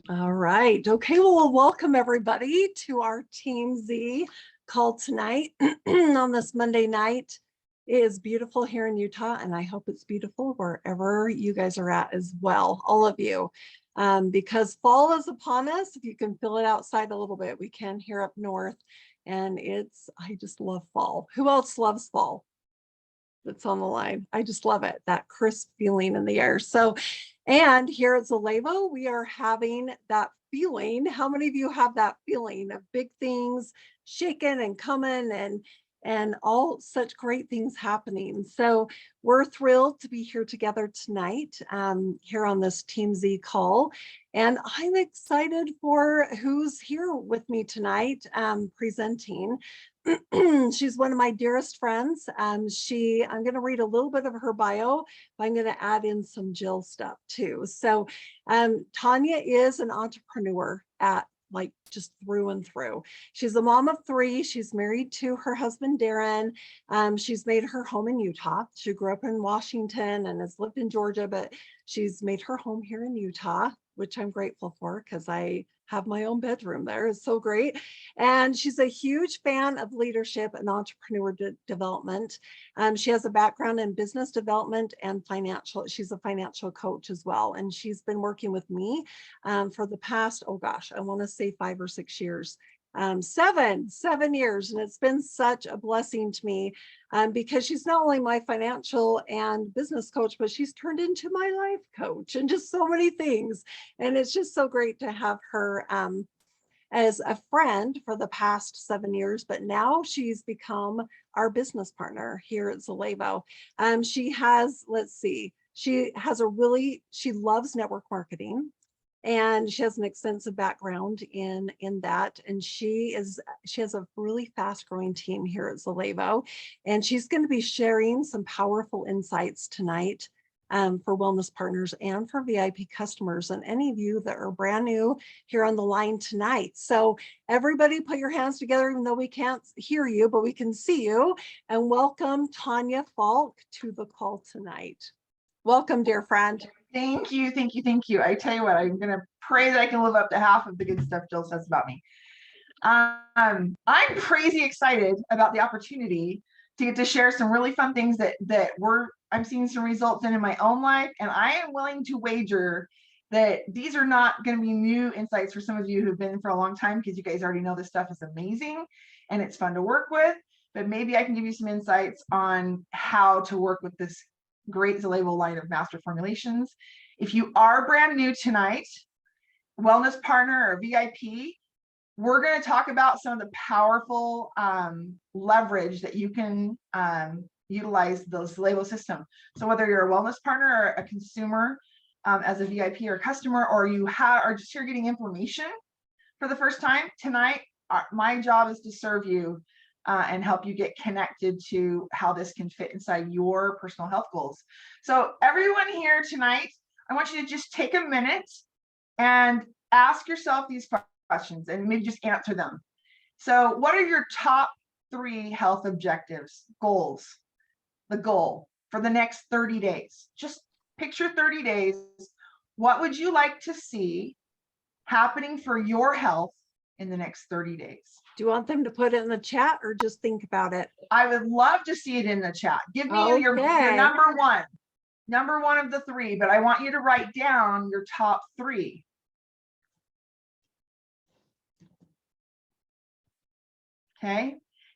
All right. Okay. Well, welcome everybody to our Team Z call tonight on this Monday night. It is beautiful here in Utah, and I hope it's beautiful wherever you guys are at as well, all of you. Because fall is upon us. If you can feel it outside a little bit, we can here up north. And I just love fall. Who else loves fall? That's on the line. I just love it, that crisp feeling in the air. So, and here at Zalevo, we are having that feeling. How many of you have that feeling of big things shaking and coming and all such great things happening? So we're thrilled to be here together tonight, here on this Team Z call. And I'm excited for who's here with me tonight, presenting. She's one of my dearest friends. I'm going to read a little bit of her bio, but I'm going to add in some Jill stuff too. So Tanya is an entrepreneur at just through and through. She's a mom of 3. She's married to her husband, Darren. She's made her home in Utah. She grew up in Washington and has lived in Georgia, but she's made her home here in Utah, which I'm grateful for because I have my own bedroom there. It's so great. And she's a huge fan of leadership and entrepreneur development. She has a background in business development and financial. She's a financial coach as well. And she's been working with me for the past, oh gosh, I want to say 5 or 6 years. 7 years. And it's been such a blessing to me because she's not only my financial and business coach, but she's turned into my life coach and just so many things. And it's just so great to have her as a friend for the past 7 years, but now she's become our business partner here at Zalevo. She has, she loves network marketing. And she has an extensive background in that. And she has a really fast growing team here at Zalevo. And she's going to be sharing some powerful insights tonight for wellness partners and for VIP customers and any of you that are brand new here on the line tonight. So everybody put your hands together, even though we can't hear you, but we can see you. And welcome Tanya Falk to the call tonight. Welcome, dear friend. Thank you, thank you, thank you. I tell you what, I'm going to pray that I can live up to half of the good stuff Jill says about me. I'm crazy excited about the opportunity to get to share some really fun things that I'm seeing some results in my own life, and I am willing to wager that these are not going to be new insights for some of you who've been in for a long time, because you guys already know this stuff is amazing and it's fun to work with. But maybe I can give you some insights on how to work with this great Zalevo line of master formulations. If you are brand new tonight, wellness partner or VIP, we're going to talk about some of the powerful leverage that you can utilize the Zalevo system. So whether you're a wellness partner or a consumer as a VIP or customer, or you are just here getting information for the first time, tonight my job is to serve you and help you get connected to how this can fit inside your personal health goals. So everyone here tonight, I want you to just take a minute and ask yourself these questions and maybe just answer them. So what are your top 3 health objectives, goals, the goal for the next 30 days? Just picture 30 days. What would you like to see happening for your health in the next 30 days? Do you want them to put it in the chat or just think about it? I would love to see it in the chat. Give me your number one of the 3, but I want you to write down your top 3. Okay,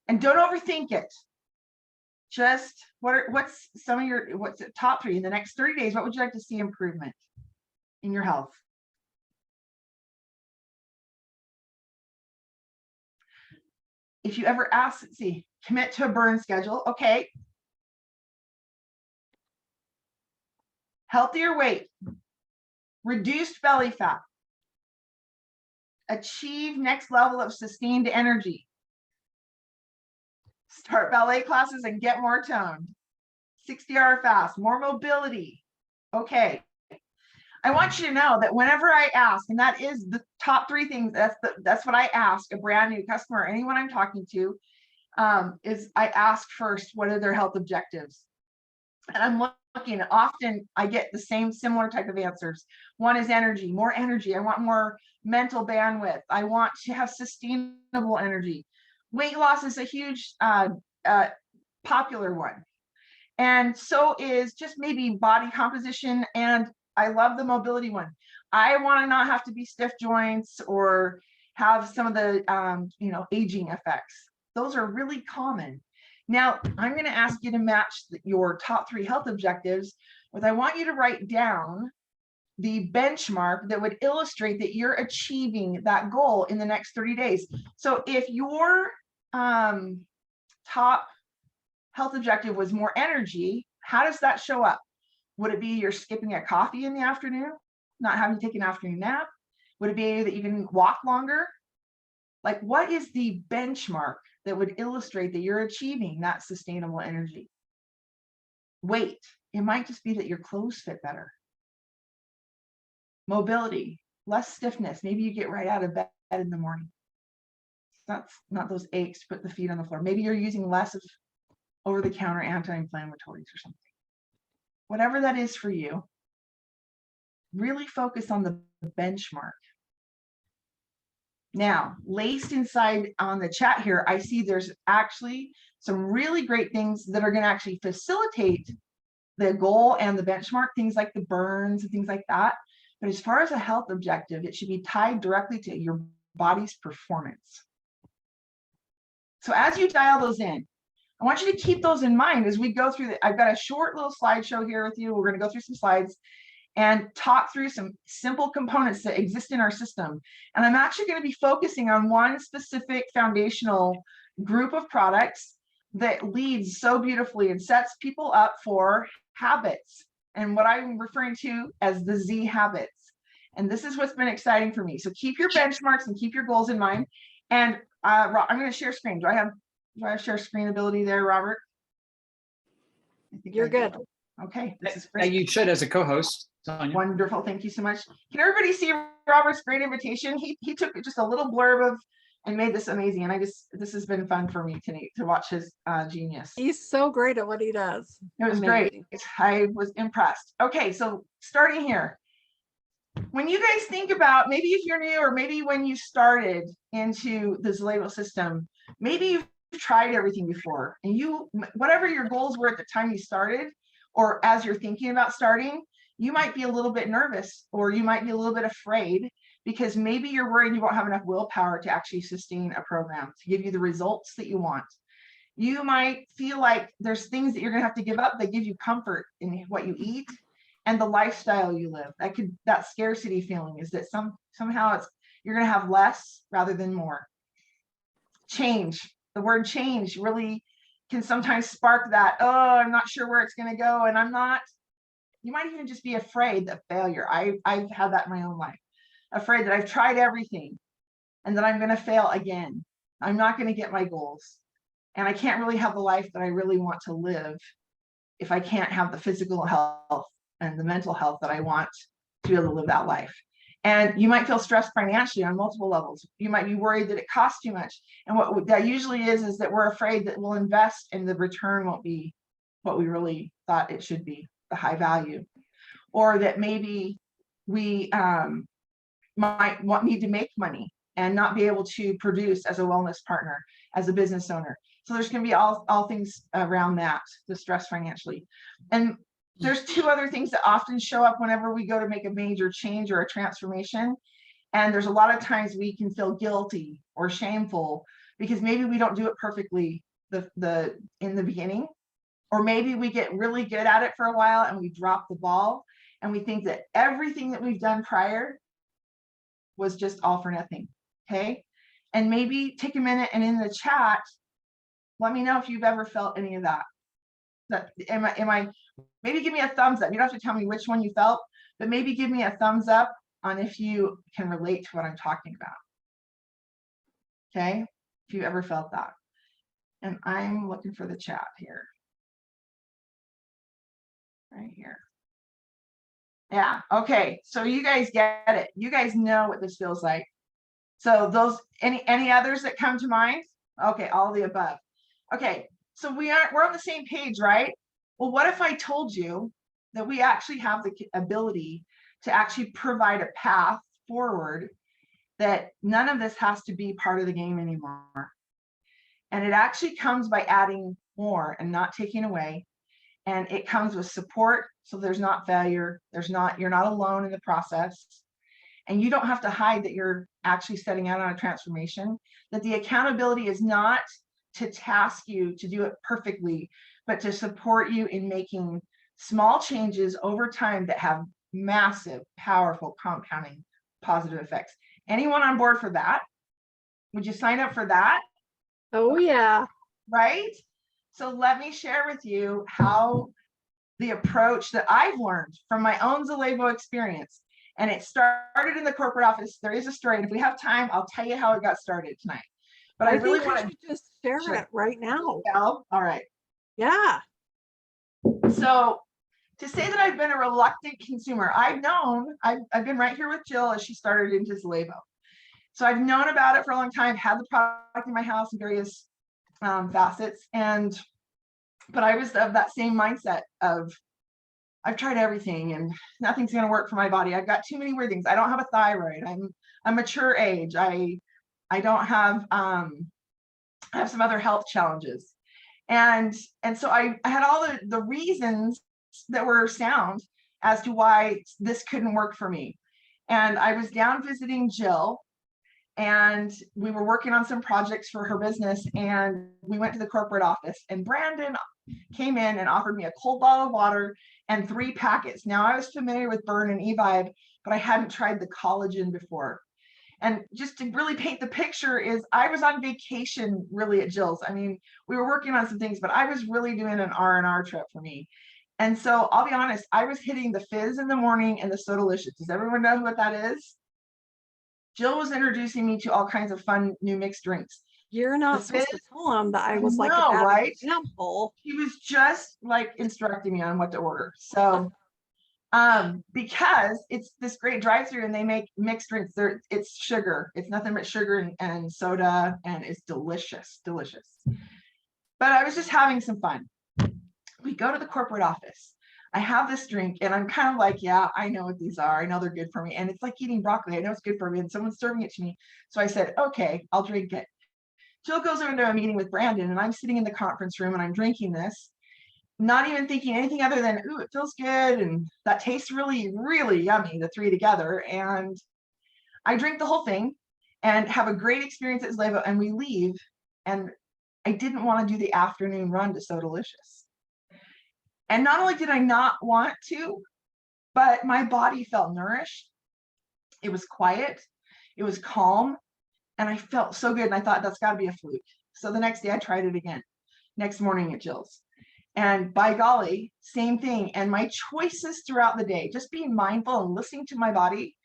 and don't overthink it. Just what's the top 3 in the next 30 days? What would you like to see improvement in your health? If you ever ask, commit to a burn schedule. Okay. Healthier weight, reduced belly fat, achieve next level of sustained energy, start ballet classes and get more toned, 60-hour fast, more mobility. Okay. I want you to know that whenever I ask, and that is the top 3 things, that's what I ask a brand new customer, anyone I'm talking to, is I ask first, what are their health objectives? And I'm looking, often I get the same similar type of answers. One is energy, more energy. I want more mental bandwidth. I want to have sustainable energy. Weight loss is a huge popular one. And so is just maybe body composition. And I love the mobility one. I want to not have to be stiff joints or have some of the, aging effects. Those are really common. Now, I'm going to ask you to match your top 3 health objectives with, I want you to write down the benchmark that would illustrate that you're achieving that goal in the next 30 days. So if your top health objective was more energy, how does that show up? Would it be you're skipping a coffee in the afternoon, not having to take an afternoon nap? Would it be that you can walk longer? Like, what is the benchmark that would illustrate that you're achieving that sustainable energy? Weight, it might just be that your clothes fit better. Mobility, less stiffness. Maybe you get right out of bed in the morning. That's not those aches to put the feet on the floor. Maybe you're using less of over-the-counter anti-inflammatories or something. Whatever that is for you, really focus on the benchmark. Now, laced inside on the chat here, I see there's actually some really great things that are going to actually facilitate the goal and the benchmark, things like the burns and things like that. But as far as a health objective, it should be tied directly to your body's performance. So as you dial those in, I want you to keep those in mind as we go through. I've got a short little slideshow here with you. We're going to go through some slides and talk through some simple components that exist in our system. And I'm actually going to be focusing on one specific foundational group of products that leads so beautifully and sets people up for habits, and what I'm referring to as the Z habits. And this is what's been exciting for me. So keep your benchmarks and keep your goals in mind. And I'm going to share screen. Do I have share screen ability there, Robert? You're good. Okay, this is great. You should as a co-host, Tanya. Wonderful, thank you so much. Can everybody see Robert's great invitation? He took just a little blurb of and made this amazing. And this has been fun for me tonight to watch his genius. He's so great at what he does. It was great. I was impressed. Okay, so starting here. When you guys think about, maybe if you're new or maybe when you started into the Zalego system, maybe you've tried everything before and whatever your goals were at the time you started, or as you're thinking about starting, you might be a little bit nervous or you might be a little bit afraid because maybe you're worried you won't have enough willpower to actually sustain a program to give you the results that you want. You might feel like there's things that you're going to have to give up that give you comfort in what you eat and the lifestyle you live. That scarcity feeling is that somehow you're going to have less rather than more. Change. The word change really can sometimes spark that, oh, I'm not sure where it's going to go. And you might even just be afraid of failure. I've had that in my own life. Afraid that I've tried everything and that I'm going to fail again. I'm not going to get my goals. And I can't really have the life that I really want to live if I can't have the physical health and the mental health that I want to be able to live that life. And you might feel stressed financially on multiple levels. You might be worried that it costs too much. And what that usually is that we're afraid that we'll invest and the return won't be what we really thought it should be, the high value. Or that maybe we might need to make money and not be able to produce as a wellness partner, as a business owner. So there's going to be all things around that, the stress financially. And there's 2 other things that often show up whenever we go to make a major change or a transformation. And there's a lot of times we can feel guilty or shameful because maybe we don't do it perfectly in the beginning, or maybe we get really good at it for a while and we drop the ball and we think that everything that we've done prior was just all for nothing. Okay. And maybe take a minute and in the chat, let me know if you've ever felt any of that. Maybe give me a thumbs up. You don't have to tell me which one you felt, but maybe give me a thumbs up on if you can relate to what I'm talking about. Okay. If you ever felt that. And I'm looking for the chat here. Right here. Yeah. Okay. So you guys get it. You guys know what this feels like. So any others that come to mind? Okay. All of the above. Okay. So we're on the same page, right? Well, what if I told you that we actually have the ability to actually provide a path forward, that none of this has to be part of the game anymore? And it actually comes by adding more and not taking away. And it comes with support. So there's not failure. You're not alone in the process. And you don't have to hide that you're actually setting out on a transformation, that the accountability is not to task you to do it perfectly, but to support you in making small changes over time that have massive, powerful, compounding positive effects. Anyone on board for that? Would you sign up for that? Oh, yeah. Right? So let me share with you how the approach that I've learned from my own Zalevo experience. And it started in the corporate office. There is a story. And if we have time, I'll tell you how it got started tonight. But I really think want you should just share Sure. it right now. All right. Yeah. So to say that I've been a reluctant consumer, I've been right here with Jill as she started into Zalevo. So I've known about it for a long time, had the product in my house in various facets. But I was of that same mindset of, I've tried everything and nothing's going to work for my body. I've got too many weird things. I don't have a thyroid. I'm a mature age. I don't have, I have some other health challenges. And so I had all the reasons that were sound as to why this couldn't work for me. And I was down visiting Jill, and we were working on some projects for her business, and we went to the corporate office, and Brandon came in and offered me a cold bottle of water and 3 packets. Now, I was familiar with Burn and eVibe, but I hadn't tried the collagen before. And just to really paint the picture is, I was on vacation really at Jill's. I mean, we were working on some things, but I was really doing an R&R trip for me. And so I'll be honest, I was hitting the fizz in the morning and the Sodalicious. Does everyone know what that is? Jill was introducing me to all kinds of fun new mixed drinks. You're not supposed to tell them that I was like No, a bad right? example. He was just like instructing me on what to order. So because it's this great drive-through and they make mixed drinks. It's sugar. It's nothing but sugar and soda, and it's delicious. But I was just having some fun. We go to the corporate office. I have this drink and I'm kind of like, yeah, I know what these are. I know they're good for me. And it's like eating broccoli. I know it's good for me. And someone's serving it to me. So I said, okay, I'll drink it. Jill goes into a meeting with Brandon, and I'm sitting in the conference room and I'm drinking this, not even thinking anything other than, ooh, it feels good. And that tastes really, really yummy, the 3 together. And I drink the whole thing and have a great experience at Zalevo, and we leave. And I didn't want to do the afternoon run to Sodalicious. And not only did I not want to, but my body felt nourished. It was quiet. It was calm. And I felt so good. And I thought, that's got to be a fluke. So the next day I tried it again, next morning at Jill's. And by golly, same thing. And my choices throughout the day, just being mindful and listening to my body,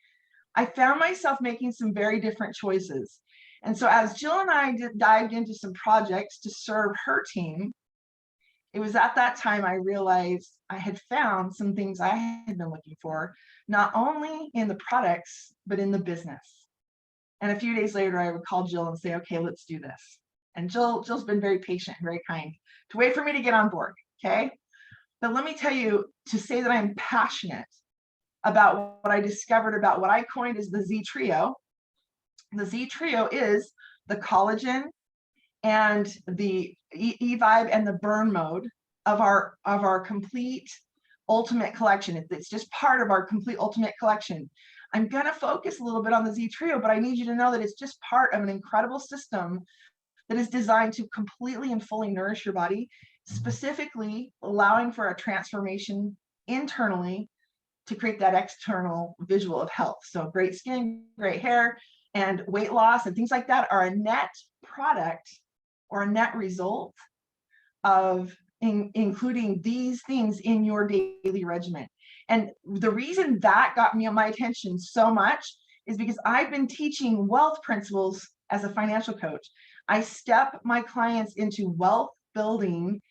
I found myself making some very different choices. And so as Jill and I dived into some projects to serve her team, it was at that time I realized I had found some things I had been looking for, not only in the products, but in the business. And a few days later, I would call Jill and say, okay, let's do this. And Jill's been very patient and very kind to wait for me to get on board, okay? But let me tell you, to say that I'm passionate about what I discovered about what I coined as the Z Trio. The Z Trio is the collagen and the eVibe and the burn mode of our complete ultimate collection. It's just part of our complete ultimate collection. I'm going to focus a little bit on the Z Trio, but I need you to know that it's just part of an incredible system that is designed to completely and fully nourish your body, specifically allowing for a transformation internally to create that external visual of health. So great skin, great hair, and weight loss and things like that are a net product or a net result of including these things in your daily regimen. And the reason that got me on my attention so much is because I've been teaching wealth principles as a financial coach. I step my clients into wealth building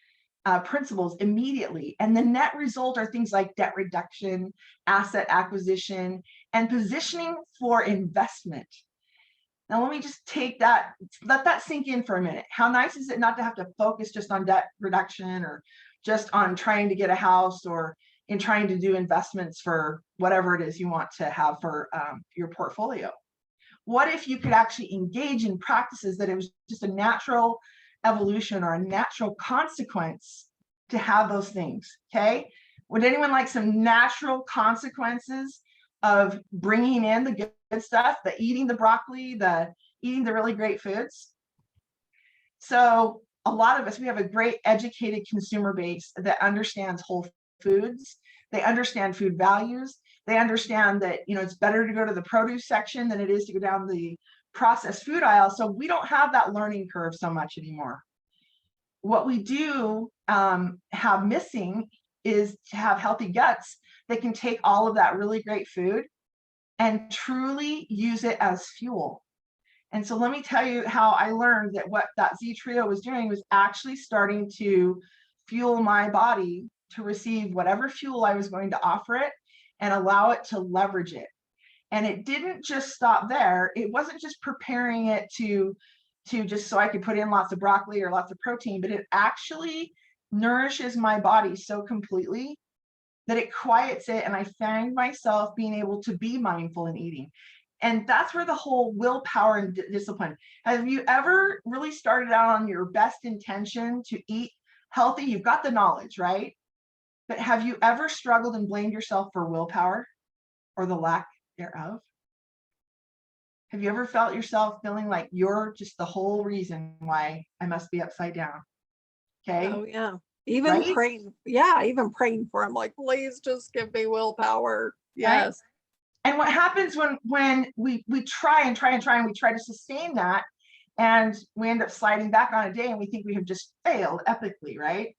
principles immediately. And the net result are things like debt reduction, asset acquisition, and positioning for investment. Now, let me just let that sink in for a minute. How nice is it not to have to focus just on debt reduction or just on trying to get a house or in trying to do investments for whatever it is you want to have for your portfolio. What if you could actually engage in practices that it was just a natural evolution or a natural consequence to have those things? Okay. Would anyone like some natural consequences of bringing in the good stuff, the eating the broccoli, the eating the really great foods? So a lot of us, we have a great educated consumer base that understands whole foods. They understand food values. They understand that, you know, it's better to go to the produce section than it is to go down the processed food aisle. So we don't have that learning curve so much anymore. What we do have missing is to have healthy guts that can take all of that really great food and truly use it as fuel. And so let me tell you how I learned that what that Z Trio was doing was actually starting to fuel my body to receive whatever fuel I was going to offer it and allow it to leverage it. And it didn't just stop there. It wasn't just preparing it to just so I could put in lots of broccoli or lots of protein, but it actually nourishes my body so completely that it quiets it. And I find myself being able to be mindful in eating. And that's where the whole willpower and discipline. Have you ever really started out on your best intention to eat healthy? You've got the knowledge, right? But have you ever struggled and blamed yourself for willpower or the lack thereof? Have you ever felt yourself feeling like you're just the whole reason why I must be upside down? Okay. Oh yeah. Even Right? praying. Yeah. Even praying for him. Like, please just give me willpower. Yes. And what happens when we try and we try to sustain that, and we end up sliding back on a day and we think we have just failed epically, right?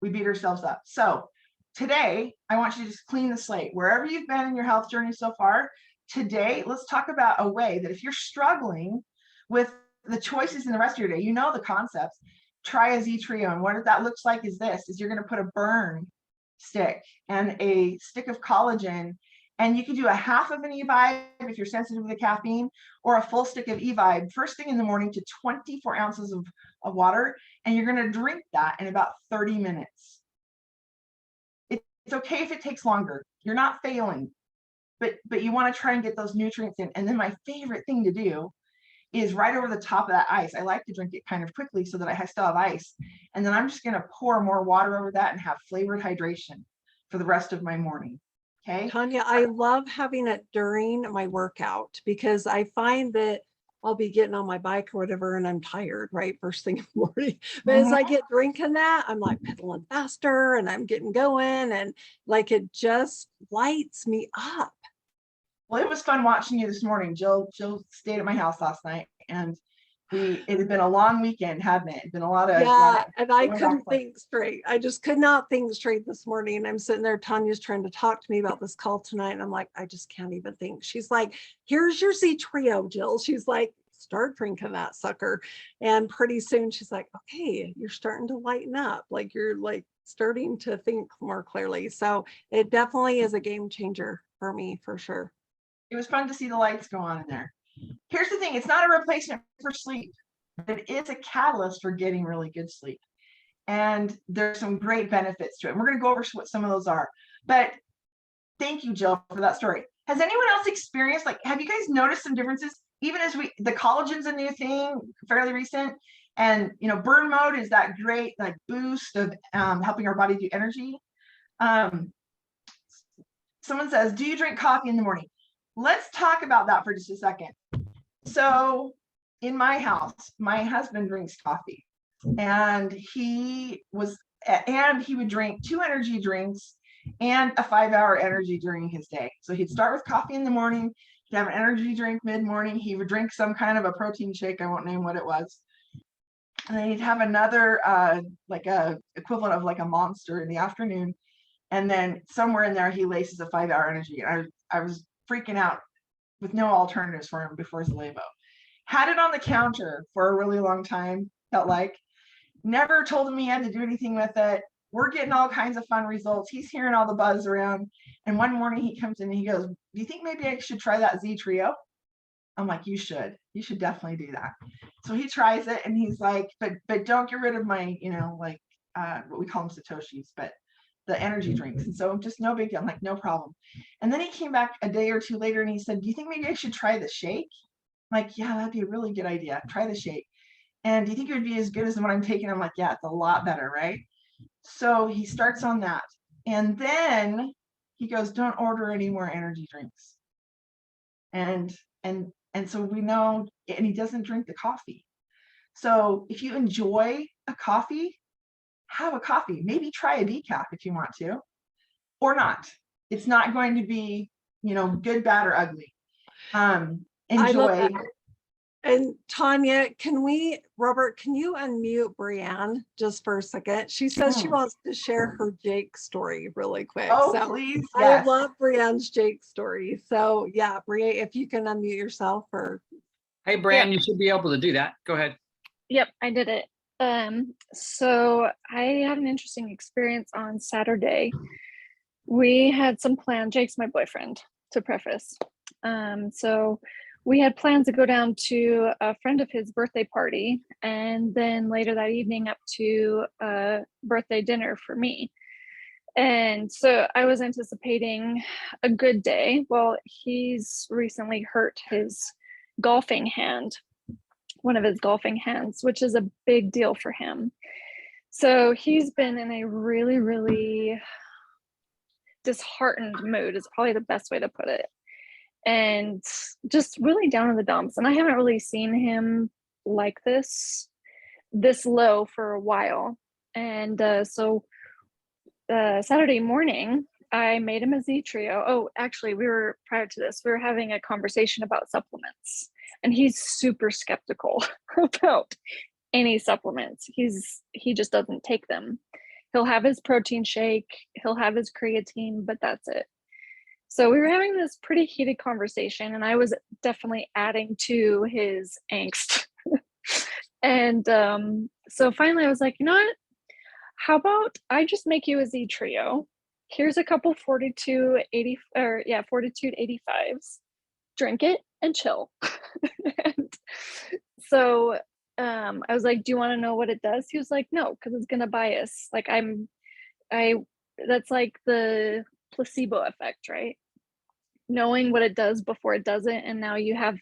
We beat ourselves up. So today, I want you to just clean the slate. Wherever you've been in your health journey so far, today, let's talk about a way that if you're struggling with the choices in the rest of your day, you know the concepts, try a Z Trio. And what that looks like is this, is you're going to put a burn stick and a stick of collagen. And you can do a half of an E-Vibe if you're sensitive to the caffeine, or a full stick of E-Vibe first thing in the morning to 24 ounces of water. And you're going to drink that in about 30 minutes. It's okay if it takes longer. You're not failing, but you want to try and get those nutrients in. And then my favorite thing to do is right over the top of that ice. I like to drink it kind of quickly so that I still have ice. And then I'm just going to pour more water over that and have flavored hydration for the rest of my morning. Okay. Tanya, I love having it during my workout because I find that I'll be getting on my bike or whatever and I'm tired, right? First thing in the morning. But as I get drinking that, I'm like pedaling faster and I'm getting going, and like it just lights me up. Well, it was fun watching you this morning. Jill stayed at my house last night, and it had been a long weekend, hadn't it? It'd been a lot of and I couldn't think straight. I just could not think straight this morning. And I'm sitting there, Tanya's trying to talk to me about this call tonight. And I'm like, I just can't even think. She's like, here's your Z Trio, Jill. She's like, start drinking that sucker. And pretty soon she's like, okay, you're starting to lighten up. Like you're like starting to think more clearly. So it definitely is a game changer for me, for sure. It was fun to see the lights go on in there. Here's the thing, it's not a replacement for sleep, but it is a catalyst for getting really good sleep. And there's some great benefits to it. And we're going to go over what some of those are. But thank you, Jill, for that story. Has anyone else experienced, like, have you guys noticed some differences? Even as the collagen's a new thing, fairly recent. And, you know, burn mode is that great, like, boost of helping our body do energy. Someone says, do you drink coffee in the morning? Let's talk about that for just a second. So in my house, my husband drinks coffee, and he would drink 2 energy drinks and a 5-hour energy during his day. So he'd start with coffee in the morning, he'd have an energy drink mid-morning, he would drink some kind of a protein shake, I won't name what it was. And then he'd have another like a equivalent of like a Monster in the afternoon. And then somewhere in there he laces a 5-hour energy. I was freaking out with no alternatives for him before his Labo. Had it on the counter for a really long time, felt like. Never told him he had to do anything with it. We're getting all kinds of fun results. He's hearing all the buzz around. And one morning he comes in and he goes, do you think maybe I should try that Z Trio? I'm like, you should definitely do that. So he tries it and he's like, but don't get rid of my, you know, like what we call them Satoshis, but the energy drinks. And so just no big deal. I'm like, no problem. And then he came back a day or two later and he said, do you think maybe I should try the shake? I'm like, yeah, that'd be a really good idea. Try the shake. And do you think it would be as good as the one I'm taking? I'm like, yeah, it's a lot better, right? So he starts on that. And then he goes, don't order any more energy drinks. And so we know, and he doesn't drink the coffee. So if you enjoy a coffee, have a coffee. Maybe try a decaf if you want to, or not. It's not going to be, good, bad, or ugly. I love Enjoy. that. And Tanya, Robert, can you unmute Brianne just for a second? She says she wants to share her Jake story really quick. Oh, so please. I Yes. love Brianne's Jake story. So yeah, Brianne, if you can unmute yourself or. Hey, Brian, you should be able to do that. Go ahead. Yep, I did it. So I had an interesting experience on Saturday. We had some plans. Jake's my boyfriend, to preface. So we had plans to go down to a friend of his birthday party, and then later that evening up to a birthday dinner for me. And so I was anticipating a good day. Well, he's recently hurt his golfing hand, one of his golfing hands, which is a big deal for him. So he's been in a really, really disheartened mood is probably the best way to put it. And just really down in the dumps. And I haven't really seen him like this low for a while. And so Saturday morning, I made him a Z trio. Oh, actually, prior to this, we were having a conversation about supplements. And he's super skeptical about any supplements. He just doesn't take them. He'll have his protein shake, he'll have his creatine, but that's it. So we were having this pretty heated conversation, and I was definitely adding to his angst. And so finally I was like, you know what? How about I just make you a Z trio? Here's a couple 42-85s. Drink it and chill. And so I was like, do you want to know what it does? He was like, no, because it's gonna bias. Like that's like the placebo effect, right? Knowing what it does before it doesn't, and now you have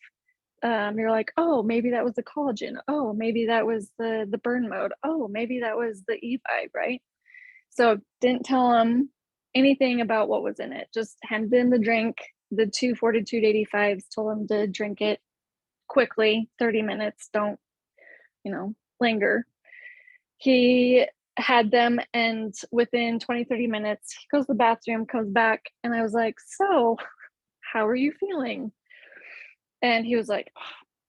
you're like, oh, maybe that was the collagen. Oh, maybe that was the burn mode. Oh, maybe that was the e-vibe, right? So didn't tell him anything about what was in it. Just handed in the drink, the 2 42-85s, told him to drink it quickly, 30 minutes. Don't, linger. He had them, and within 20-30 minutes, he goes to the bathroom, comes back, and I was like, so how are you feeling? And he was like,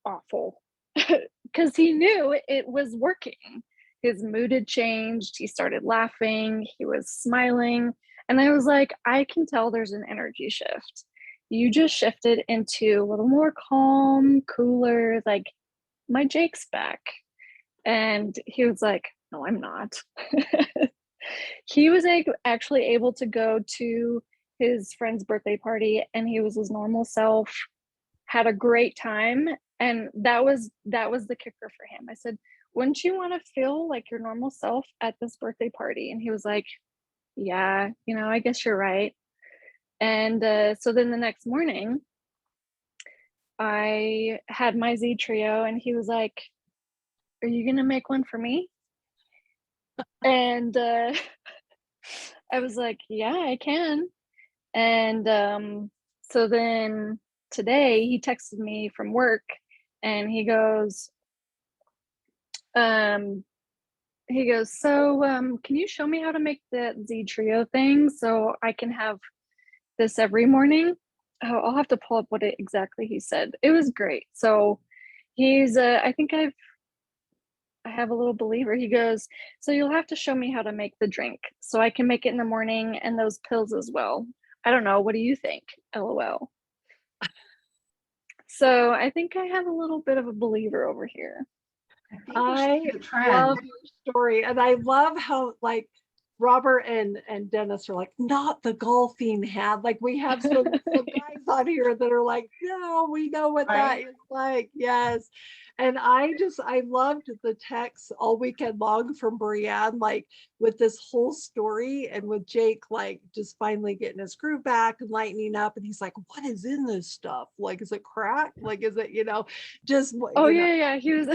awful, because he knew it was working. His mood had changed. He started laughing. He was smiling. And I was like, I can tell there's an energy shift. You just shifted into a little more calm, cooler, like, my Jake's back. And he was like, no, I'm not. He was actually able to go to his friend's birthday party, and he was his normal self, had a great time. And that was the kicker for him. I said, wouldn't you want to feel like your normal self at this birthday party? And he was like, yeah, I guess you're right. And so then the next morning, I had my Z trio, and he was like, are you gonna make one for me? And I was like, yeah, I can. And so then today he texted me from work, and he goes, so can you show me how to make that Z trio thing so I can have this every morning? Oh, I'll have to pull up what exactly he said. It was great. So he's I think I have a little believer. He goes, so you'll have to show me how to make the drink so I can make it in the morning, and those pills as well. I don't know. What do you think? LOL. So I think I have a little bit of a believer over here. I love your story, and I love how Robert and Dennis are like, not the golfing hat. Like we have some guys on here that are like, no, we know what that Right. is like. Yes. And I loved the text all weekend long from Brienne, like with this whole story and with Jake, like just finally getting his groove back and lightening up. And he's like, what is in this stuff? Like, is it crack? Like, is it, just, Oh you know, yeah. He was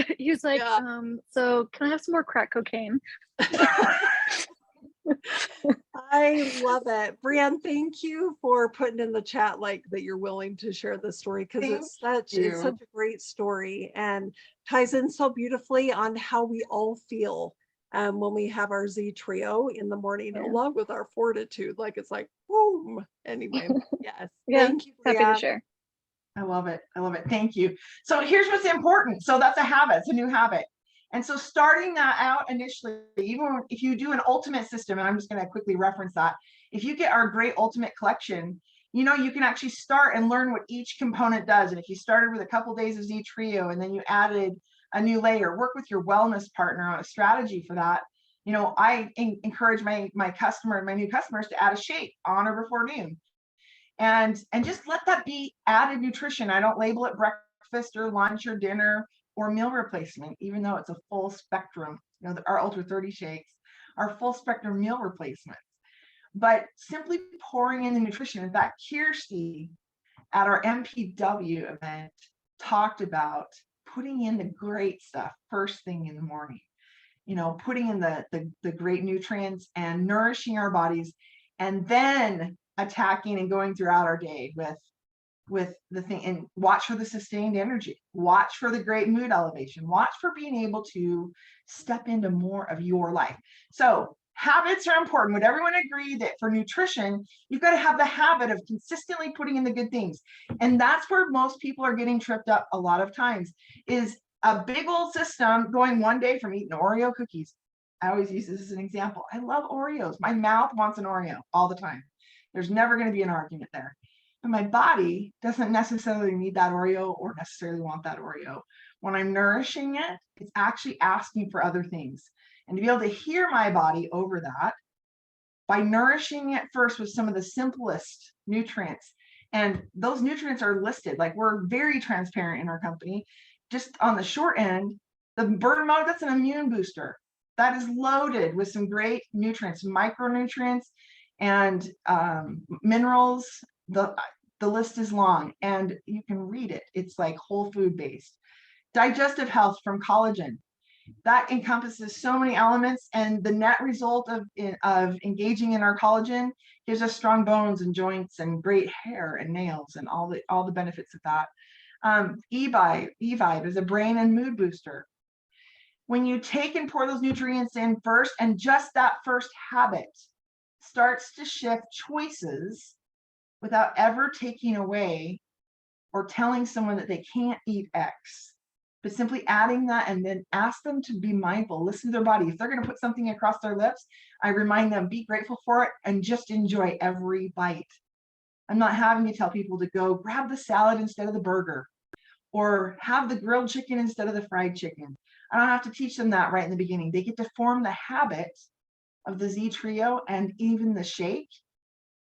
like, Yeah. so can I have some more crack cocaine? I love it. Brienne, thank you for putting in the chat like that you're willing to share this story because it's Thank such you. a great story and ties in so beautifully on how we all feel when we have our Z trio in the morning, Yeah. along with our fortitude. Like it's like boom. Anyway, yes. Yeah, Thank you, happy Brienne. to share. I love it. I love it. Thank you. So here's what's important. So that's a habit. It's a new habit. And so starting that out initially, even if you do an ultimate system, and I'm just going to quickly reference that, if you get our great ultimate collection, you can actually start and learn what each component does. And if you started with a couple days of Z Trio and then you added a new layer, work with your wellness partner on a strategy for that. I encourage my new customers to add a shake on or before noon. And just let that be added nutrition. I don't label it breakfast or lunch or dinner or meal replacement, even though it's a full spectrum. Our Ultra 30 shakes are full spectrum meal replacements. But simply pouring in the nutrition. In fact, Kirsty at our MPW event talked about putting in the great stuff first thing in the morning. Putting in the great nutrients and nourishing our bodies, and then attacking and going throughout our day with the thing, and watch for the sustained energy, watch for the great mood elevation, watch for being able to step into more of your life. So habits are important. Would everyone agree that for nutrition, you've got to have the habit of consistently putting in the good things? And that's where most people are getting tripped up a lot of times, is a big old system going one day from eating Oreo cookies. I always use this as an example. I love Oreos. My mouth wants an Oreo all the time. There's never going to be an argument there. But my body doesn't necessarily need that Oreo or necessarily want that Oreo. When I'm nourishing it, it's actually asking for other things. And to be able to hear my body over that by nourishing it first with some of the simplest nutrients. And those nutrients are listed. Like, we're very transparent in our company. Just on the short end, the burn mode, that's an immune booster. That is loaded with some great nutrients, micronutrients, and minerals. The list is long and you can read it. It's like whole food based. Digestive health from collagen. That encompasses so many elements, and the net result of engaging in our collagen gives us strong bones and joints and great hair and nails and all the benefits of that. E-Vibe is a brain and mood booster. When you take and pour those nutrients in first, and just that first habit starts to shift choices without ever taking away or telling someone that they can't eat X, but simply adding that, and then ask them to be mindful, listen to their body. If they're going to put something across their lips, I remind them, be grateful for it and just enjoy every bite. I'm not having to tell people to go grab the salad instead of the burger or have the grilled chicken instead of the fried chicken. I don't have to teach them that right in the beginning. They get to form the habit of the Z Trio and even the shake.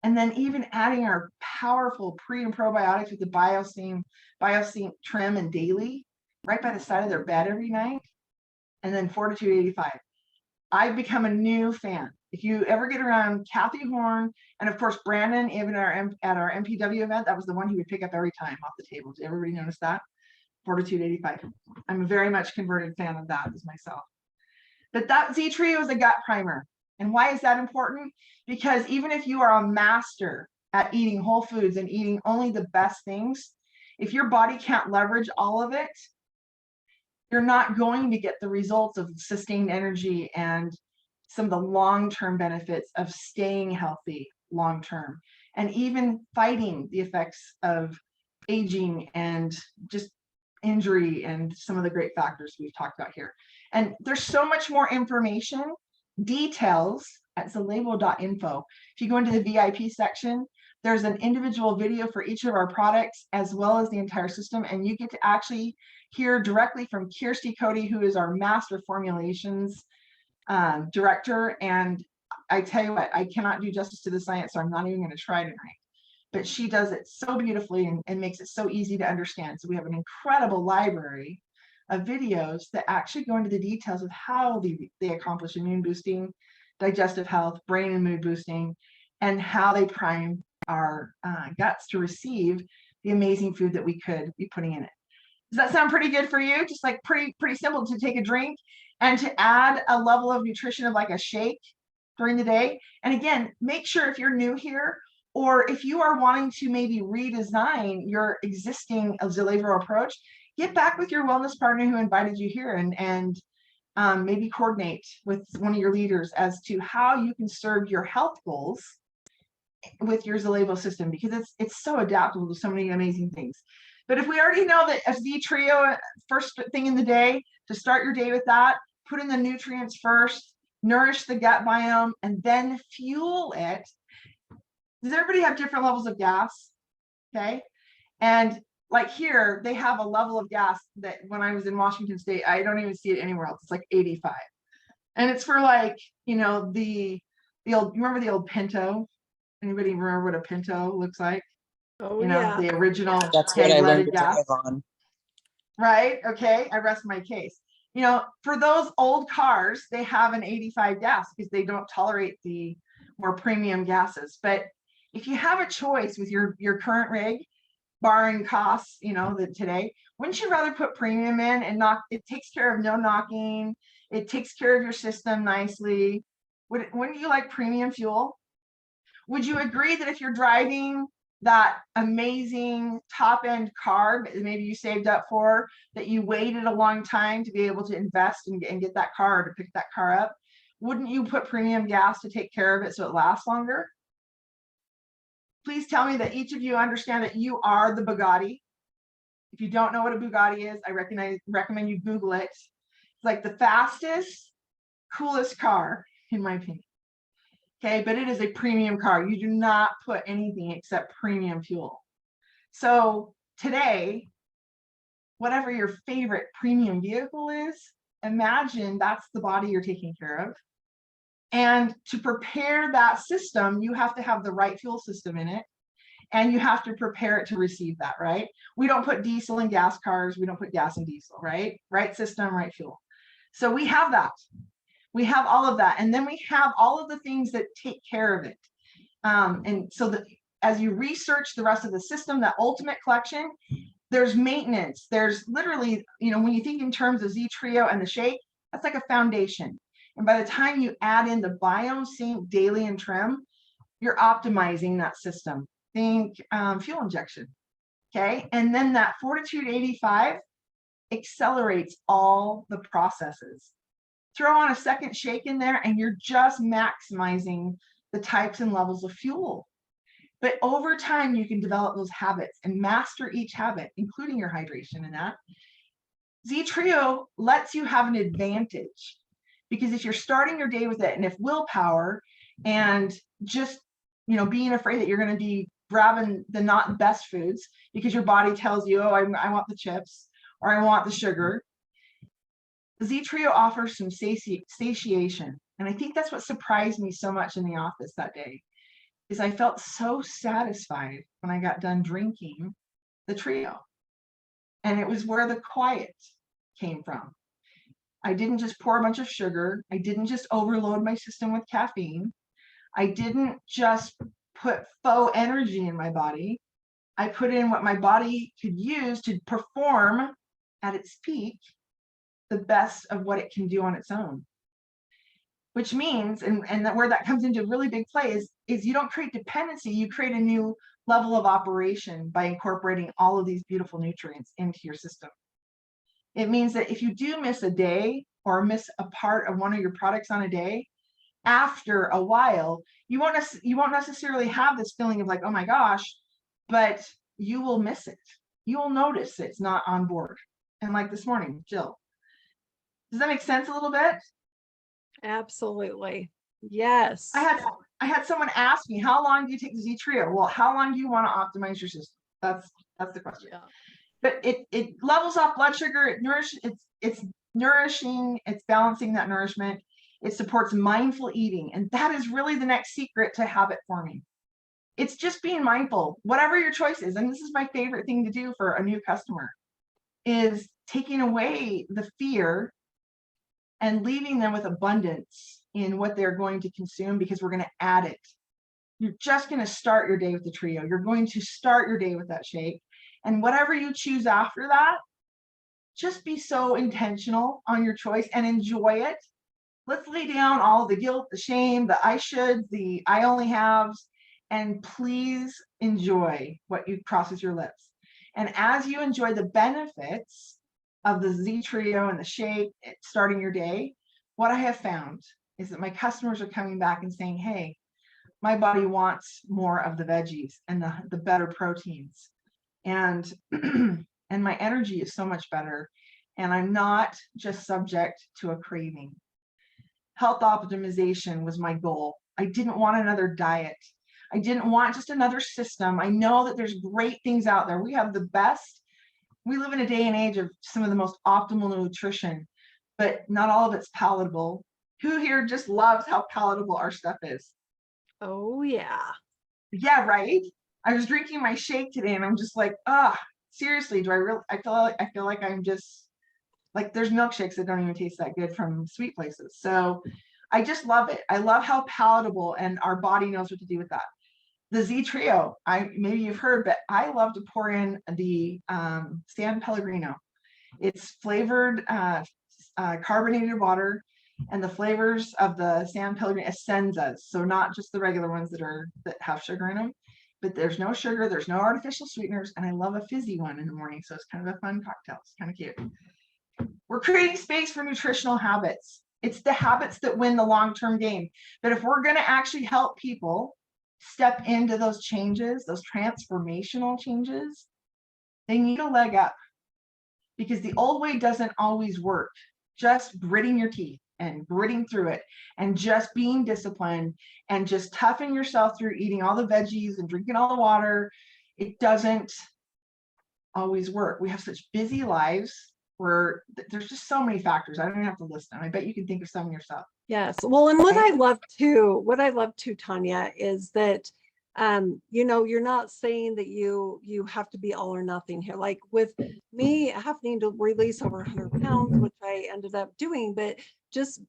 And then even adding our powerful pre and probiotics with the Biosync Trim and Daily right by the side of their bed every night. And then Fortitude 85. I've become a new fan. If you ever get around Kathy Horn, and of course Brandon, even at our MPW event, that was the one he would pick up every time off the table. Did everybody notice that? Fortitude 85. I'm a very much converted fan of that as myself. But that Z Trio is a gut primer. And why is that important? Because even if you are a master at eating whole foods and eating only the best things, if your body can't leverage all of it, you're not going to get the results of sustained energy and some of the long-term benefits of staying healthy long-term, and even fighting the effects of aging and just injury and some of the great factors we've talked about here. And there's so much more information, details at zalabo.info. If you go into the VIP section, there's an individual video for each of our products as well as the entire system, and you get to actually hear directly from Kirsty Cody, who is our master formulations director. And I tell you what, I cannot do justice to the science, so I'm not even going to try tonight. But she does it so beautifully and makes it so easy to understand. So we have an incredible library of videos that actually go into the details of how they accomplish immune boosting, digestive health, brain and mood boosting, and how they prime our guts to receive the amazing food that we could be putting in it. Does that sound pretty good for you? Just like pretty simple to take a drink and to add a level of nutrition of like a shake during the day. And again, make sure if you're new here, or if you are wanting to maybe redesign your existing behavioral approach, get back with your wellness partner who invited you here and maybe coordinate with one of your leaders as to how you can serve your health goals with your Zalavo system, because it's so adaptable to so many amazing things. But if we already know that a Z trio, first thing in the day, to start your day with that, put in the nutrients first, nourish the gut biome, and then fuel it. Does everybody have different levels of gas? Okay. And like here, they have a level of gas that when I was in Washington State, I don't even see it anywhere else. It's like 85. And it's for like, you know, the old, you remember the old Pinto? Anybody remember what a Pinto looks like? Oh, You know, yeah. the original That's what I learned to gas. drive on. Right. Okay. I rest my case. You know, for those old cars, they have an 85 gas because they don't tolerate the more premium gases. But if you have a choice with your current rig, barring costs, you know, that today, wouldn't you rather put premium in and knock? It takes care of no knocking. It takes care of your system nicely. Wouldn't you like premium fuel? Would you agree that if you're driving that amazing top end car that maybe you saved up for, that you waited a long time to be able to invest and get that car or to pick that car up, wouldn't you put premium gas to take care of it so it lasts longer? Please tell me that each of you understand that you are the Bugatti. If you don't know what a Bugatti is, I recommend you Google it. It's like the fastest, coolest car, in my opinion. Okay, but it is a premium car. You do not put anything except premium fuel. So today, whatever your favorite premium vehicle is, imagine that's the body you're taking care of. And to prepare that system, you have to have the right fuel system in it. And you have to prepare it to receive that, right? We don't put diesel in gas cars. We don't put gas in diesel, right? Right system, right fuel. So we have that. We have all of that. And then we have all of the things that take care of it. And so that as you research the rest of the system, that ultimate collection, there's maintenance. There's literally, you know, when you think in terms of Z Trio and the shake, that's like a foundation. And by the time you add in the biome sync daily and trim, you're optimizing that system. Think fuel injection. Okay. And then that Fortitude 85 accelerates all the processes. Throw on a second shake in there and you're just maximizing the types and levels of fuel. But over time, you can develop those habits and master each habit, including your hydration and that. Z Trio lets you have an advantage because if you're starting your day with it, and if willpower and just, you know, being afraid that you're going to be grabbing the not best foods because your body tells you, oh, I want the chips or I want the sugar. Z Trio offers some satiation. And I think that's what surprised me so much in the office that day, is I felt so satisfied when I got done drinking the trio. And it was where the quiet came from. I didn't just pour a bunch of sugar. I didn't just overload my system with caffeine. I didn't just put faux energy in my body. I put in what my body could use to perform at its peak the best of what it can do on its own. Which means, and that where that comes into really big play is you don't create dependency, you create a new level of operation by incorporating all of these beautiful nutrients into your system. It means that if you do miss a day or miss a part of one of your products on a day, after a while, you won't necessarily have this feeling of like, oh my gosh, but you will miss it. You will notice it's not on board. And like this morning, Jill. Does that make sense a little bit? Absolutely. Yes. I had someone ask me, how long do you take the Z Trio? Well, how long do you want to optimize your system? That's the question. Yeah. But it levels off blood sugar. It's nourishing. It's balancing that nourishment. It supports mindful eating. And that is really the next secret to habit forming. It's just being mindful, whatever your choice is. And this is my favorite thing to do for a new customer, is taking away the fear and leaving them with abundance in what they're going to consume, because we're going to add it. You're just going to start your day with the trio. You're going to start your day with that shake. And whatever you choose after that, just be so intentional on your choice and enjoy it. Let's lay down all the guilt, the shame, the I should, the I only haves, and please enjoy what you crosses your lips. And as you enjoy the benefits of the Z trio and the shake starting your day, what I have found is that my customers are coming back and saying, hey, my body wants more of the veggies and the better proteins. And and my energy is so much better. And I'm not just subject to a craving. Health optimization was my goal. I didn't want another diet. I didn't want just another system. I know that there's great things out there. We have the best. We live in a day and age of some of the most optimal nutrition, but not all of it's palatable. Who here just loves how palatable our stuff is? Oh, yeah. Yeah, right. I was drinking my shake today and I'm just like, seriously, do I really, I feel like I'm just like, there's milkshakes that don't even taste that good from sweet places. So I just love it. I love how palatable, and our body knows what to do with that. The Z trio, maybe you've heard, but I love to pour in the San Pellegrino. It's flavored carbonated water, and the flavors of the San Pellegrino Essenzas. So not just the regular ones that have sugar in them, but there's no sugar, there's no artificial sweeteners, and I love a fizzy one in the morning. So it's kind of a fun cocktail. It's kind of cute. We're creating space for nutritional habits. It's the habits that win the long-term game. But if we're going to actually help people step into those changes, those transformational changes, they need a leg up, because the old way doesn't always work. Just gritting your teeth and gritting through it and just being disciplined and just toughing yourself through eating all the veggies and drinking all the water, it doesn't always work. We have such busy lives where there's just so many factors. I don't even have to list them. I bet you can think of some yourself. Yes. Well, and what I love too, Tanya, is that you're not saying that you have to be all or nothing here. Like with me having to release over 100 pounds, which I ended up doing, but just,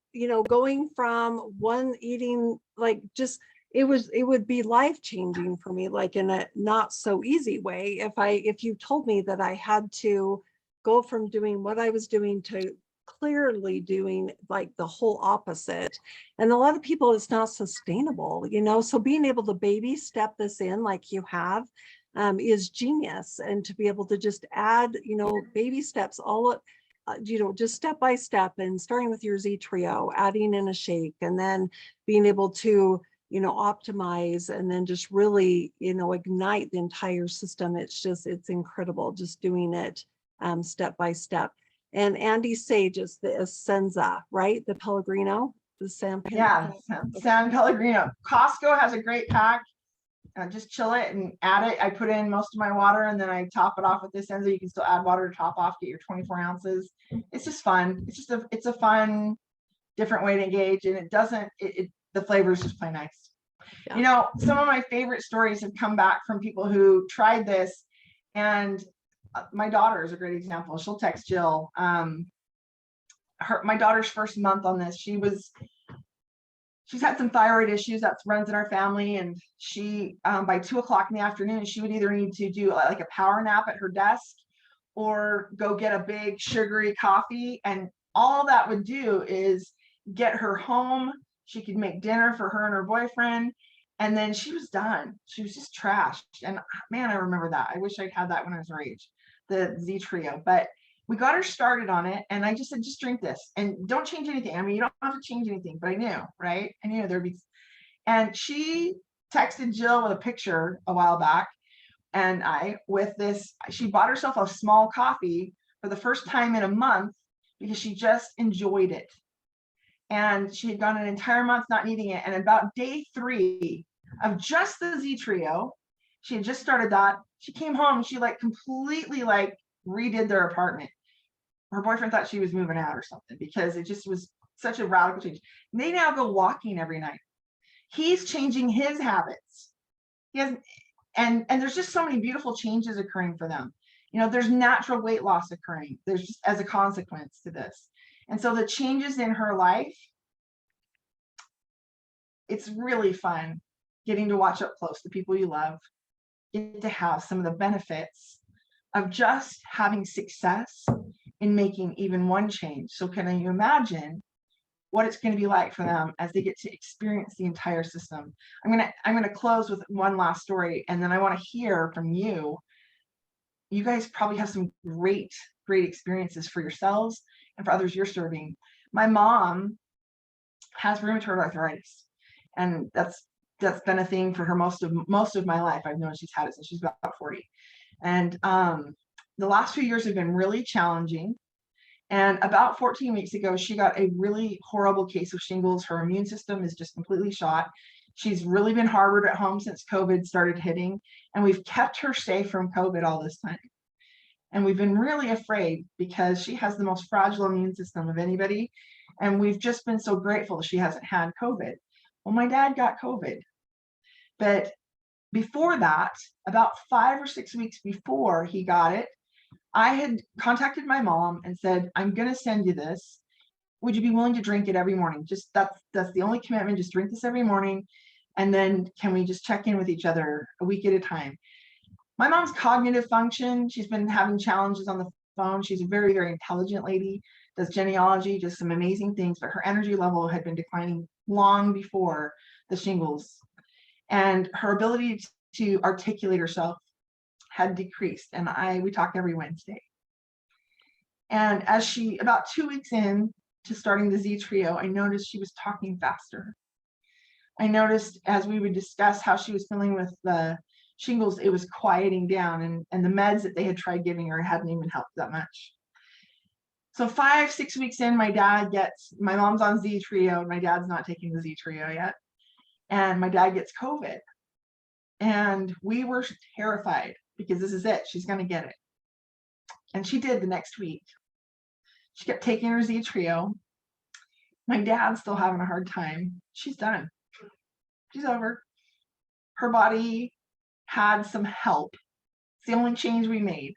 going from one eating, like just, it would be life changing for me, like in a not so easy way. If you told me that I had to go from doing what I was doing to clearly doing like the whole opposite. And a lot of people, it's not sustainable, so being able to baby step this in like you have is genius. And to be able to just add, baby steps, all just step by step, and starting with your Z trio, adding in a shake, and then being able to optimize, and then just really ignite the entire system. It's incredible just doing it step by step. And Andy Sage is the Essenza, right? The Pellegrino, the San Pellegrino. Yeah, San Pellegrino. Costco has a great pack. Just chill it and add it. I put in most of my water, and then I top it off with this Essenza. You can still add water to top off, get your 24 ounces. It's just fun. It's a fun, different way to engage, and the flavors just play nice. Yeah. Some of my favorite stories have come back from people who tried this, and my daughter is a great example. She'll text Jill. My daughter's first month on this, she's had some thyroid issues that runs in our family, and she by 2:00 in the afternoon, she would either need to do like a power nap at her desk or go get a big sugary coffee, and all that would do is get her home. She could make dinner for her and her boyfriend, and then she was done. She was just trashed. And man, I remember that. I wish I'd had that when I was her age, the Z trio. But we got her started on it, and I just said, just drink this and don't change anything. I mean, you don't have to change anything, but I knew, right? I knew there'd be. And she texted Jill with a picture a while back, and she bought herself a small coffee for the first time in a month because she just enjoyed it. And she had gone an entire month not needing it. And about day 3 of just the Z trio, she had just started that. She came home, she completely redid their apartment. Her boyfriend thought she was moving out or something, because it just was such a radical change. They now go walking every night. He's changing his habits. He has, and there's just so many beautiful changes occurring for them. You know, there's natural weight loss occurring. There's just as a consequence to this. And so the changes in her life, it's really fun getting to watch up close the people you love, get to have some of the benefits of just having success in making even one change. So can you imagine what it's going to be like for them as they get to experience the entire system? I'm going to close with one last story, and then I want to hear from you. You guys probably have some great experiences for yourselves and for others you're serving. My mom has rheumatoid arthritis, and that's been a thing for her most of my life. I've known she's had it since she's about 40. And the last few years have been really challenging. And about 14 weeks ago, she got a really horrible case of shingles. Her immune system is just completely shot. She's really been harbored at home since COVID started hitting, and we've kept her safe from COVID all this time. And we've been really afraid because she has the most fragile immune system of anybody. And we've just been so grateful she hasn't had COVID. Well, my dad got COVID. But before that, about 5 or 6 weeks before he got it, I had contacted my mom and said, I'm going to send you this. Would you be willing to drink it every morning? Just that's the only commitment. Just drink this every morning. And then can we just check in with each other a week at a time? My mom's cognitive function, she's been having challenges on the phone. She's a very, very intelligent lady, does genealogy, just some amazing things, but her energy level had been declining long before the shingles. And her ability to articulate herself had decreased. And we talked every Wednesday. And as she, about 2 weeks in to starting the Z Trio, I noticed she was talking faster. I noticed as we would discuss how she was feeling with the shingles, it was quieting down, and the meds that they had tried giving her hadn't even helped that much. So 5, 6 weeks in, my mom's on Z Trio, my dad's not taking the Z Trio yet. And my dad gets COVID. And we were terrified because this is it. She's going to get it. And she did the next week. She kept taking her Z Trio. My dad's still having a hard time. She's done. She's over. Her body had some help. It's the only change we made.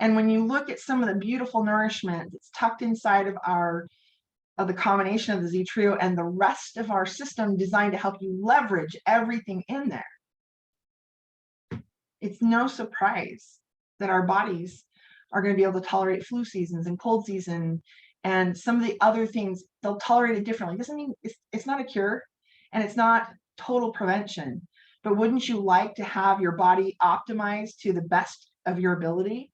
And when you look at some of the beautiful nourishment that's tucked inside of the combination of the Z Trio and the rest of our system designed to help you leverage everything in there, it's no surprise that our bodies are going to be able to tolerate flu seasons and cold season and some of the other things. They'll tolerate it differently. It doesn't mean it's not a cure, and it's not total prevention. But wouldn't you like to have your body optimized to the best of your ability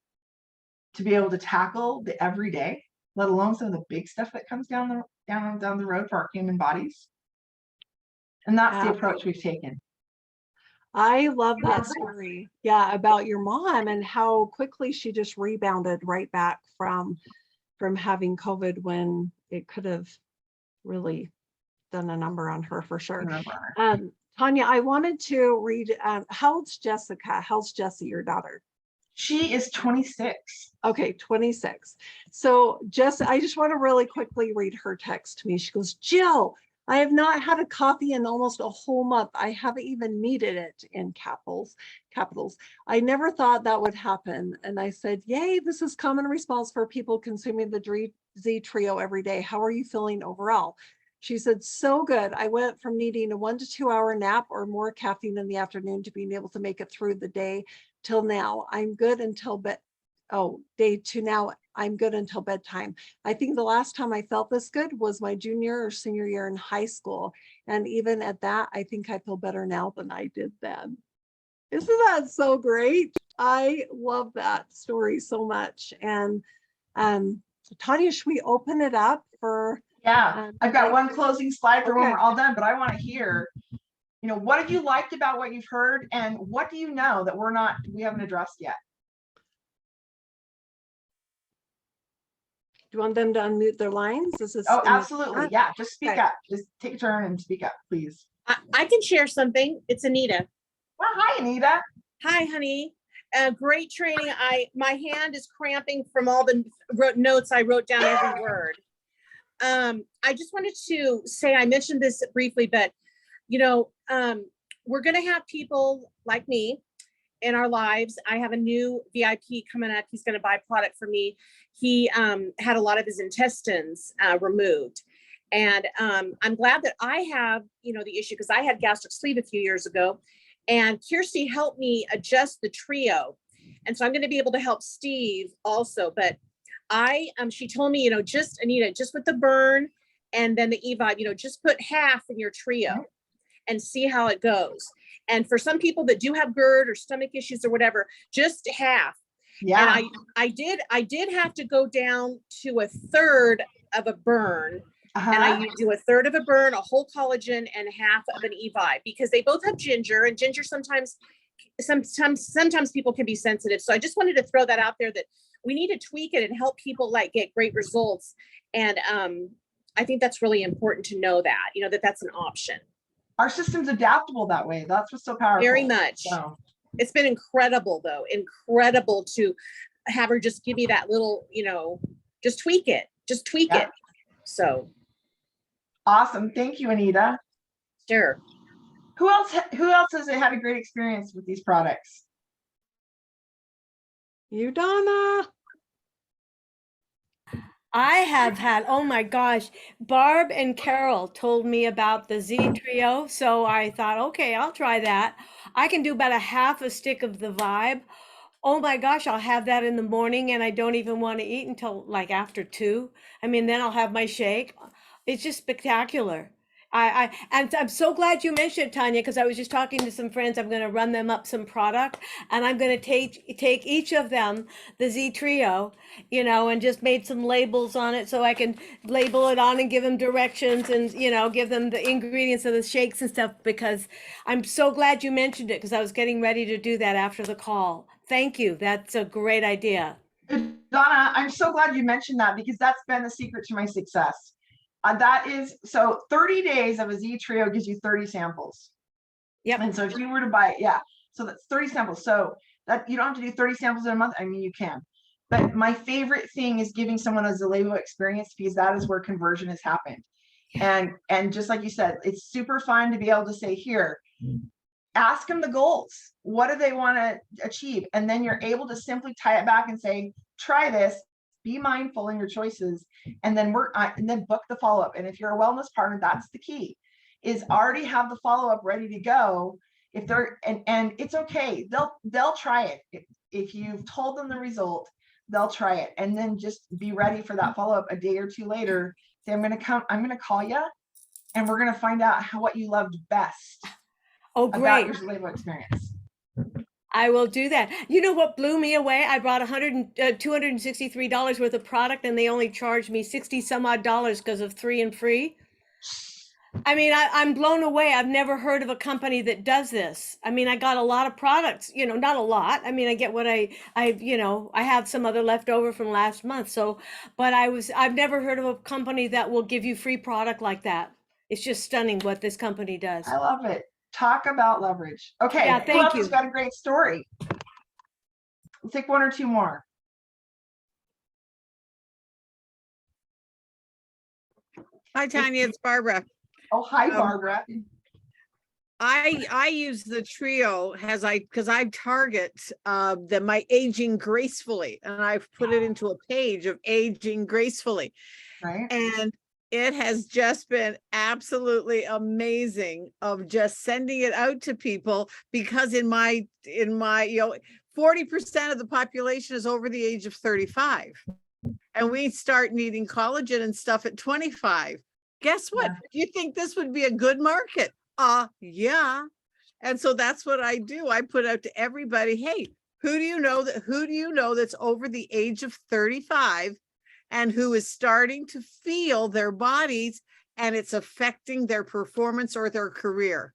to be able to tackle the everyday, let alone some of the big stuff that comes down the road for our human bodies? And that's the approach we've taken. I love that story. Yeah, about your mom and how quickly she just rebounded right back from having COVID when it could have really done a number on her for sure. Tanya, I wanted to read, how old's Jessica? How's Jessie, your daughter? She is 26. Okay, 26. So I just want to really quickly read her text to me. She goes, Jill, I have not had a coffee in almost a whole month. I haven't even needed it, in capitals. I never thought that would happen. And I said, yay, this is common response for people consuming the Z Trio every day. How are you feeling overall? She said, so good. I went from needing a 1 to 2 hour nap or more caffeine in the afternoon to being able to make it through the day till now. I'm good until day 2 now. I'm good until bedtime. I think the last time I felt this good was my junior or senior year in high school. And even at that, I think I feel better now than I did then. Isn't that so great? I love that story so much. And Tanya, should we open it up for? Yeah, I've got one closing slide for when we're all done, but I want to hear, what have you liked about what you've heard, and what do you know that we haven't addressed yet? Do you want them to unmute their lines? Oh, absolutely. Yeah, just speak up. Just take a turn and speak up, please. I can share something. It's Anita. Well, hi, Anita. Hi, honey. Great training. My hand is cramping from all the notes I wrote down every word. I just wanted to say, I mentioned this briefly, but we're going to have people like me in our lives. I have a new VIP coming up. He's going to buy product for me. He had a lot of his intestines removed. And I'm glad that I have, the issue, because I had gastric sleeve a few years ago, and Kirsty helped me adjust the trio. And so I'm going to be able to help Steve also. But she told me, just Anita, just with the burn and then the E-Vibe, just put half in your trio and see how it goes. And for some people that do have GERD or stomach issues or whatever, just half. Yeah. And I did have to go down to a third of a burn. And I do a third of a burn, a whole collagen, and half of an E-Vibe, because they both have ginger, and ginger sometimes people can be sensitive. So I just wanted to throw that out there, that we need to tweak it and help people get great results. And I think that's really important to know that, that's an option. Our system's adaptable that way. That's what's so powerful. Very much. So. It's been incredible, though. Incredible to have her just give me that little, just tweak it. So. Awesome. Thank you, Anita. Sure. Who else has had a great experience with these products? You, Donna. I have had, oh my gosh, Barb and Carol told me about the Z Trio. So I thought, okay, I'll try that. I can do about a half a stick of the Vibe. Oh my gosh, I'll have that in the morning, and I don't even want to eat until after 2. I mean, then I'll have my shake. It's just spectacular. And I'm so glad you mentioned, Tanya, because I was just talking to some friends. I'm going to run them up some product, and I'm going to take each of them the Z Trio, and just made some labels on it so I can label it on and give them directions and, give them the ingredients of the shakes and stuff, because I'm so glad you mentioned it, because I was getting ready to do that after the call. Thank you. That's a great idea. Donna, I'm so glad you mentioned that, because that's been the secret to my success. That is, so 30 days of a Z Trio gives you 30 samples. Yep. And so if you were to buy it, so that's 30 samples. So that you don't have to do 30 samples in a month. I mean, you can. But my favorite thing is giving someone a Zalebo experience, because that is where conversion has happened. And just like you said, it's super fun to be able to say, here, ask them the goals. What do they want to achieve? And then you're able to simply tie it back and say, try this, be mindful in your choices, and then book the follow-up. And if you're a wellness partner, that's the key, is already have the follow-up ready to go. If they're, and it's okay. They'll try it. If you've told them the result, they'll try it. And then just be ready for that follow-up a day or 2 later. Say, I'm going to call you, and we're going to find out what you loved best. Oh, great. About your Zalebo experience. I will do that. You know what blew me away? I brought $263 worth of product, and they only charged me 60 some odd dollars because of 3 and free. I mean, I'm blown away. I've never heard of a company that does this. I mean, I got a lot of products, not a lot. I mean, I get what I have some other leftover from last month. So, but I've never heard of a company that will give you free product like that. It's just stunning what this company does. I love it. Talk about leverage. Okay, yeah, who else you. has got a great story? We'll take 1 or 2 more. Hi, Tanya, it's Barbara. Oh, hi, Barbara. I use the trio because I target my aging gracefully, and I've put it into a page of aging gracefully. Right. And it has just been absolutely amazing of just sending it out to people, because in my 40% of the population is over the age of 35, and we start needing collagen and stuff at 25. Guess what? Yeah. You think this would be a good market? Yeah. And so that's what I do. I put out to everybody, hey, who do you know that's over the age of 35 and who is starting to feel their bodies and it's affecting their performance or their career?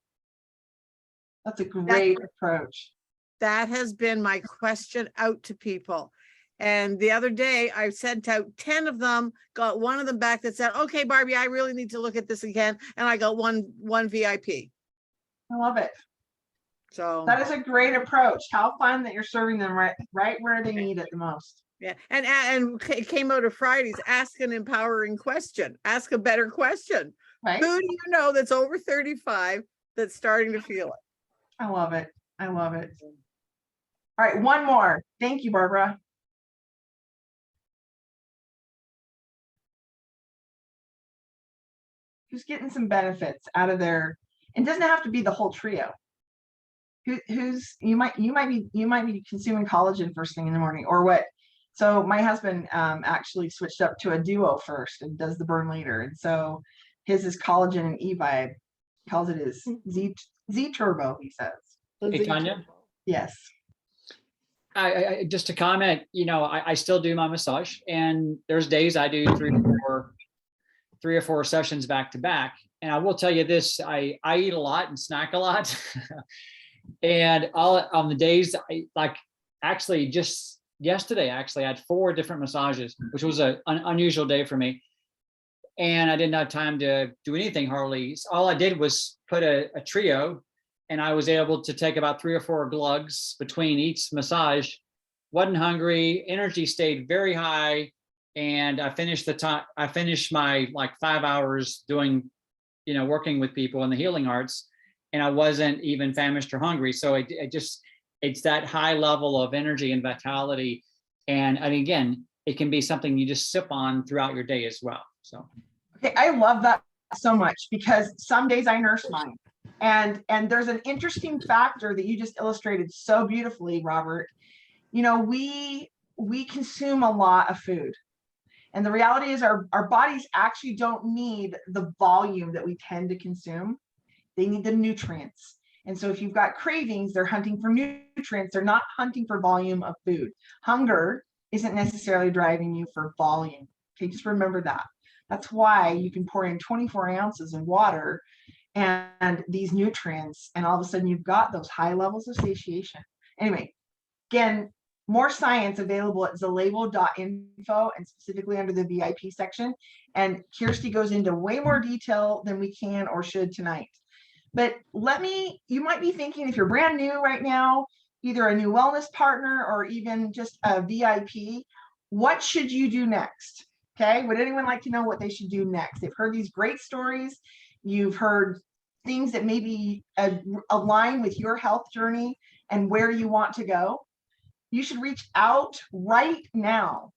That's a great approach. That has been my question out to people. And the other day I sent out 10 of them, got one of them back that said, okay, Barbie, I really need to look at this again. And I got one VIP. I love it. So that is a great approach. How fun that you're serving them right where they need it the most. Yeah, and it came out of Friday's ask an empowering question. Ask a better question. Right? Who do you know that's over 35 that's starting to feel it? I love it. I love it. All right, one more. Thank you, Barbara. Who's getting some benefits out of their, it doesn't have to be the whole trio. Who's you might be consuming collagen first thing in the morning, or what? So my husband actually switched up to a duo first and does the burn later, and so his is collagen and e-vibe. Calls it his Z turbo, he says. Hey, Tanya. Yes. I just to comment, I still do my massage, and there's days I do three or four sessions back to back. And I will tell you this, I eat a lot and snack a lot. And all on the days actually just yesterday, I had 4 different massages, which was an unusual day for me. And I didn't have time to do anything hardly. So all I did was put a trio, and I was able to take about 3 or 4 glugs between each massage. Wasn't hungry, energy stayed very high. And I finished my 5 hours doing, working with people in the healing arts, and I wasn't even famished or hungry. So it's that high level of energy and vitality. And again, it can be something you just sip on throughout your day as well. So. Okay, I love that so much, because some days I nurse mine. And there's an interesting factor that you just illustrated so beautifully, Robert. We consume a lot of food. And the reality is our bodies actually don't need the volume that we tend to consume. They need the nutrients. And so if you've got cravings, they're hunting for nutrients. They're not hunting for volume of food. Hunger isn't necessarily driving you for volume. Okay, just remember that. That's why you can pour in 24 ounces of water and these nutrients, and all of a sudden you've got those high levels of satiation. Anyway, again, more science available at zalavo.info, and specifically under the VIP section. And Kirsty goes into way more detail than we can or should tonight. But you might be thinking, if you're brand new right now, either a new wellness partner or even just a VIP, what should you do next? Okay, would anyone like to know what they should do next? They've heard these great stories. You've heard things that maybe align with your health journey and where you want to go. You should reach out right now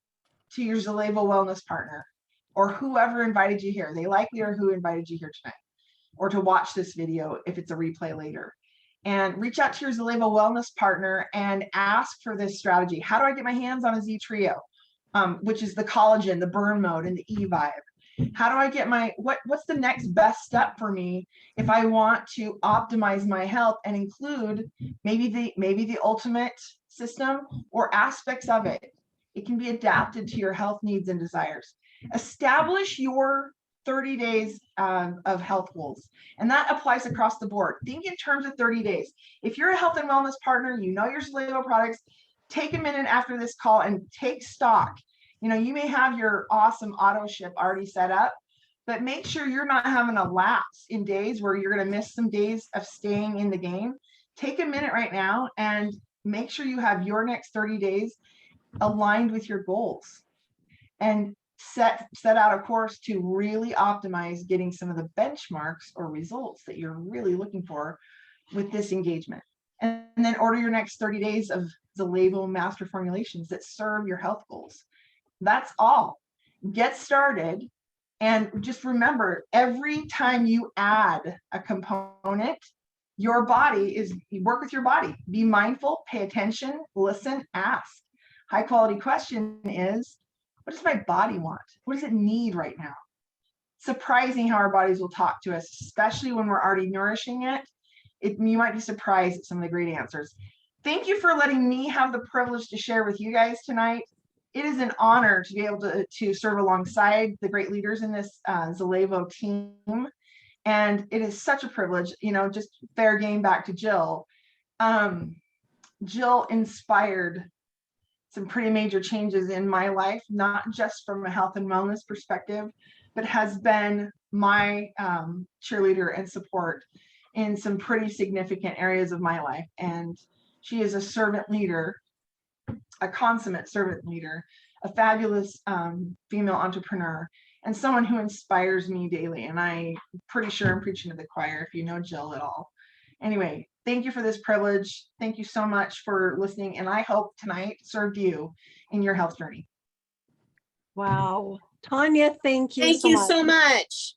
to your Zalavo wellness partner, or whoever invited you here. They likely are who invited you here tonight, or to watch this video if it's a replay later. And reach out to your Zalavo wellness partner and ask for this strategy. How do I get my hands on a Z trio, which is the collagen, the burn mode, and the e-vibe? How do I get what's the next best step for me if I want to optimize my health and include maybe the ultimate system or aspects of it? It can be adapted to your health needs and desires. Establish your 30 days of health goals, and that applies across the board. Think in terms of 30 days. If you're a health and wellness partner, you know your Zalavo products, take a minute after this call and take stock. You may have your awesome auto ship already set up, but make sure you're not having a lapse in days where you're going to miss some days of staying in the game. Take a minute right now and make sure you have your next 30 days aligned with your goals, and set out a course to really optimize getting some of the benchmarks or results that you're really looking for with this engagement. And then order your next 30 days of Zalavo master formulations that serve your health goals. That's all. Get started. And just remember, every time you add a component, your body you work with your body. Be mindful, pay attention, listen, ask. High quality question is, what does my body want? What does it need right now? Surprising how our bodies will talk to us, especially when we're already nourishing it. You might be surprised at some of the great answers. Thank you for letting me have the privilege to share with you guys tonight. It is an honor to be able to serve alongside the great leaders in this Zalavo team. And it is such a privilege, just fair game back to Jill. Jill inspired some pretty major changes in my life, not just from a health and wellness perspective, but has been my cheerleader and support in some pretty significant areas of my life. And she is a servant leader a consummate servant leader, a fabulous female entrepreneur, and someone who inspires me daily. And I'm pretty sure I'm preaching to the choir if you know Jill at all. Anyway, thank you for this privilege. Thank you so much for listening. And I hope tonight served you in your health journey. Wow. Tanya, thank you Thank so you much. so much.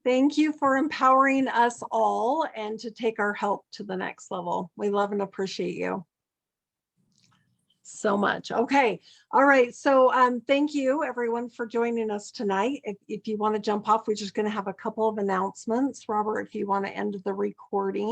Thank you for empowering us all and to take our health to the next level. We love and appreciate you so much. Okay. All right. So thank you everyone for joining us tonight. If you want to jump off, we're just going to have a couple of announcements. Robert, if you want to end the recording.